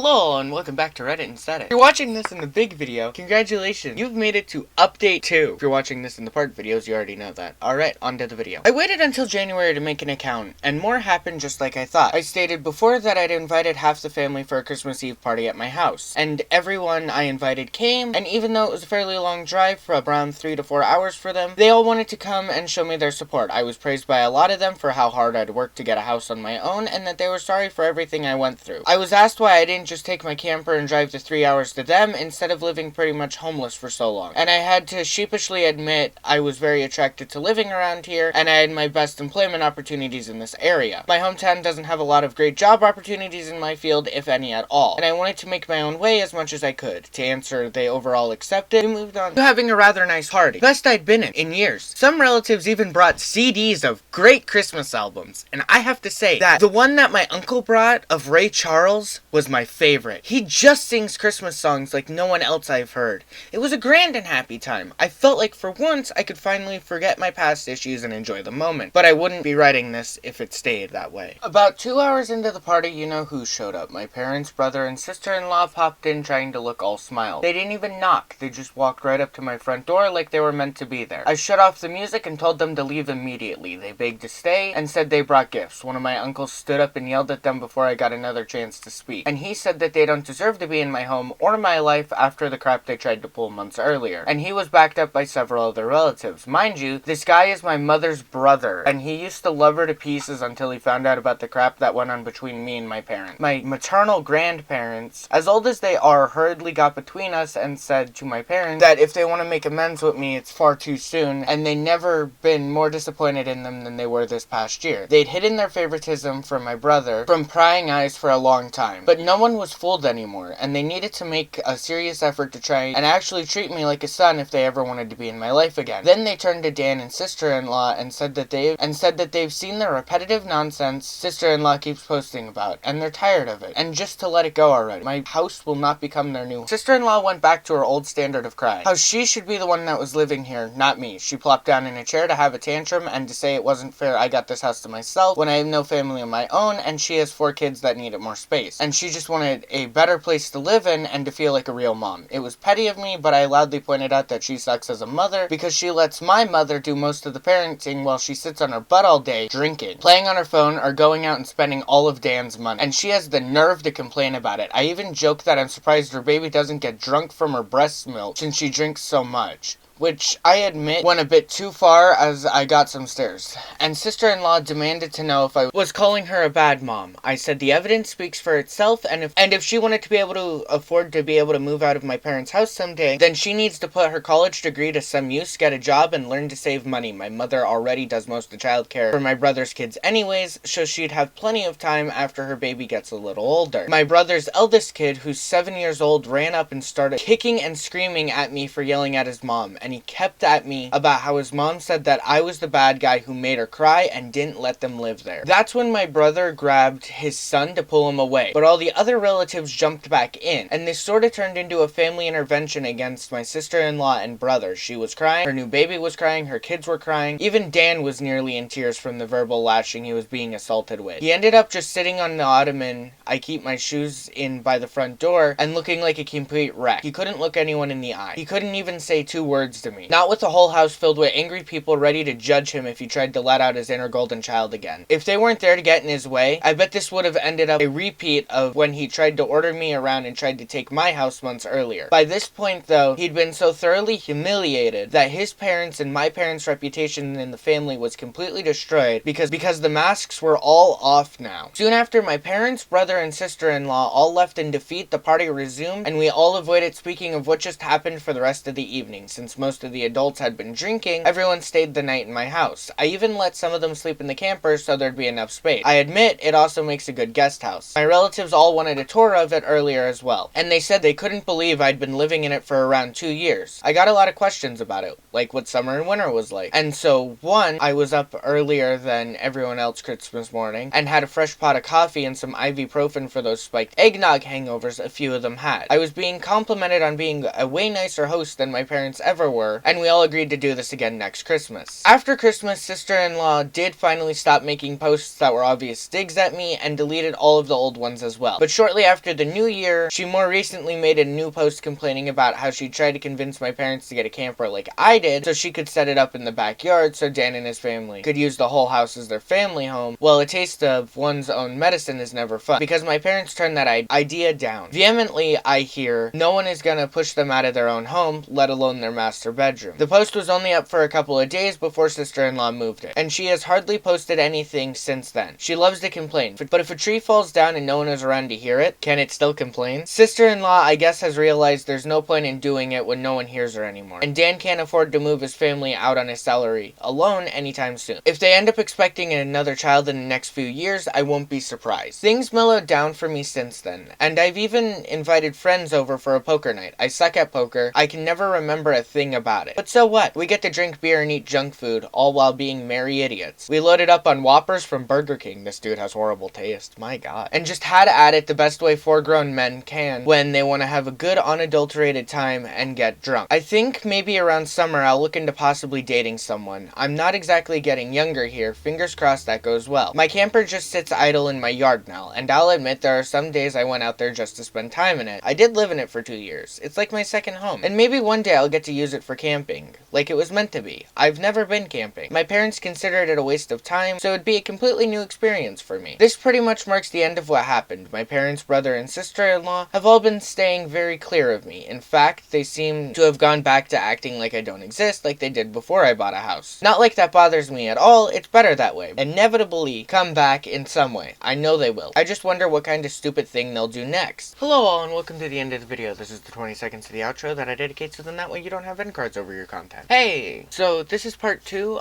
Hello and welcome back to Reddit and Static. If you're watching this in the big video, congratulations, you've made it to update 2. If you're watching this in the part videos, you already know that. Alright, on to the video. I waited until January to make an account, and more happened just like I thought. I stated before that I'd invited half the family for a Christmas Eve party at my house, and everyone I invited came, and even though it was a fairly long drive for around 3 to 4 hours for them, they all wanted to come and show me their support. I was praised by a lot of them for how hard I'd worked to get a house on my own, and that they were sorry for everything I went through. I was asked why I didn't just take my camper and drive the 3 hours to them instead of living pretty much homeless for so long. And I had to sheepishly admit I was very attracted to living around here, and I had my best employment opportunities in this area. My hometown doesn't have a lot of great job opportunities in my field, if any at all, and I wanted to make my own way as much as I could. To answer, they overall accepted. We moved on to having a rather nice party. Best I'd been in years. Some relatives even brought CDs of great Christmas albums, and I have to say that the one that my uncle brought of Ray Charles was my favorite. He just sings Christmas songs like no one else I've heard. It was a grand and happy time. I felt like for once I could finally forget my past issues and enjoy the moment. But I wouldn't be writing this if it stayed that way. About 2 hours into the party, you know who showed up. My parents, brother, and sister-in-law popped in trying to look all smiles. They didn't even knock. They just walked right up to my front door like they were meant to be there. I shut off the music and told them to leave immediately. They begged to stay and said they brought gifts. One of my uncles stood up and yelled at them before I got another chance to speak. And he said that they don't deserve to be in my home or my life after the crap they tried to pull months earlier. And he was backed up by several other relatives. Mind you, this guy is my mother's brother, and he used to love her to pieces until he found out about the crap that went on between me and my parents. My maternal grandparents, as old as they are, hurriedly got between us and said to my parents that if they want to make amends with me, it's far too soon, and they never been more disappointed in them than they were this past year. They'd hidden their favoritism from my brother from prying eyes for a long time, but no one was fooled anymore, and they needed to make a serious effort to try and actually treat me like a son if they ever wanted to be in my life again. Then they turned to Dan and sister-in-law and said that they've seen the repetitive nonsense sister-in-law keeps posting about, and they're tired of it, and just to let it go already. My house will not become their new home. Sister-in-law went back to her old standard of crying. How she should be the one that was living here, not me. She plopped down in a chair to have a tantrum and to say it wasn't fair I got this house to myself when I have no family of my own, and she has 4 kids that needed more space. And she just wanted a better place to live in and to feel like a real mom. It was petty of me, but I loudly pointed out that she sucks as a mother because she lets my mother do most of the parenting while she sits on her butt all day drinking, playing on her phone, or going out and spending all of Dan's money. And she has the nerve to complain about it. I even joke that I'm surprised her baby doesn't get drunk from her breast milk since she drinks so much, which I admit went a bit too far as I got some stares. And sister-in-law demanded to know if I was calling her a bad mom. I said the evidence speaks for itself, and if she wanted to be able to afford to be able to move out of my parents' house someday, then she needs to put her college degree to some use, get a job, and learn to save money. My mother already does most of the childcare for my brother's kids anyways, so she'd have plenty of time after her baby gets a little older. My brother's eldest kid, who's 7 years old, ran up and started kicking and screaming at me for yelling at his mom, and he kept at me about how his mom said that I was the bad guy who made her cry and didn't let them live there. That's when my brother grabbed his son to pull him away, but all the other relatives jumped back in, and this sort of turned into a family intervention against my sister-in-law and brother. She was crying, her new baby was crying, her kids were crying, even Dan was nearly in tears from the verbal lashing he was being assaulted with. He ended up just sitting on the ottoman I keep my shoes in by the front door and looking like a complete wreck. He couldn't look anyone in the eye. He couldn't even say 2 words to me. Not with the whole house filled with angry people ready to judge him if he tried to let out his inner golden child again. If they weren't there to get in his way, I bet this would have ended up a repeat of when he tried to order me around and tried to take my house months earlier. By this point though, he'd been so thoroughly humiliated that his parents and my parents' reputation in the family was completely destroyed because the masks were all off now. Soon after, my parents, brother, and sister-in-law all left in defeat, the party resumed, and we all avoided speaking of what just happened for the rest of the evening. Since most of the adults had been drinking, everyone stayed the night in my house. I even let some of them sleep in the camper so there'd be enough space. I admit it also makes a good guest house. My relatives all wanted a tour of it earlier as well, and they said they couldn't believe I'd been living in it for around 2 years. I got a lot of questions about it, like what summer and winter was like. And so, one, I was up earlier than everyone else Christmas morning, and had a fresh pot of coffee and some ibuprofen for those spiked eggnog hangovers a few of them had. I was being complimented on being a way nicer host than my parents ever were, were, and we all agreed to do this again next Christmas. After Christmas, sister-in-law did finally stop making posts that were obvious digs at me and deleted all of the old ones as well. But shortly after the new year, she more recently made a new post complaining about how she tried to convince my parents to get a camper like I did so she could set it up in the backyard so Dan and his family could use the whole house as their family home. Well, a taste of one's own medicine is never fun, because my parents turned that idea down. Vehemently, I hear no one is gonna push them out of their own home, let alone their master bedroom. The post was only up for a couple of days before sister-in-law moved it, and she has hardly posted anything since then. She loves to complain, but if a tree falls down and no one is around to hear it, can it still complain? Sister-in-law, I guess, has realized there's no point in doing it when no one hears her anymore, and Dan can't afford to move his family out on his salary alone anytime soon. If they end up expecting another child in the next few years, I won't be surprised. Things mellowed down for me since then, and I've even invited friends over for a poker night. I suck at poker. I can never remember a thing about it. But so what? We get to drink beer and eat junk food, all while being merry idiots. We loaded up on Whoppers from Burger King. This dude has horrible taste. My God. And just had at it the best way 4 grown men can when they want to have a good unadulterated time and get drunk. I think maybe around summer I'll look into possibly dating someone. I'm not exactly getting younger here. Fingers crossed that goes well. My camper just sits idle in my yard now, and I'll admit there are some days I went out there just to spend time in it. I did live in it for 2 years. It's like my second home. And maybe one day I'll get to use it for camping, like it was meant to be. I've never been camping. My parents considered it a waste of time, so it'd be a completely new experience for me. This pretty much marks the end of what happened. My parents, brother, and sister-in-law have all been staying very clear of me. In fact, they seem to have gone back to acting like I don't exist, like they did before I bought a house. Not like that bothers me at all, it's better that way. Inevitably come back in some way. I know they will. I just wonder what kind of stupid thing they'll do next. Hello all, and welcome to the end of the video. This is the 20 seconds to the outro that I dedicate to them, that way you don't have end cards over your content. Hey! So this is part 2,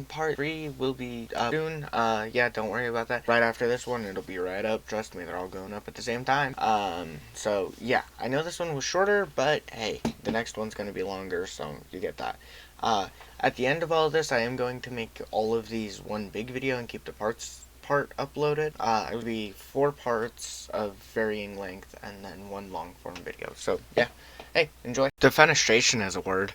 part 3 will be soon. Yeah, don't worry about that. Right after this one, it'll be right up. Trust me, they're all going up at the same time. So yeah, I know this one was shorter, but hey, the next one's gonna be longer, so you get that. At the end of all of this, I am going to make all of these one big video and keep the part uploaded. It would be 4 parts of varying length and then 1 long form video. So yeah, hey, enjoy. Defenestration is a word.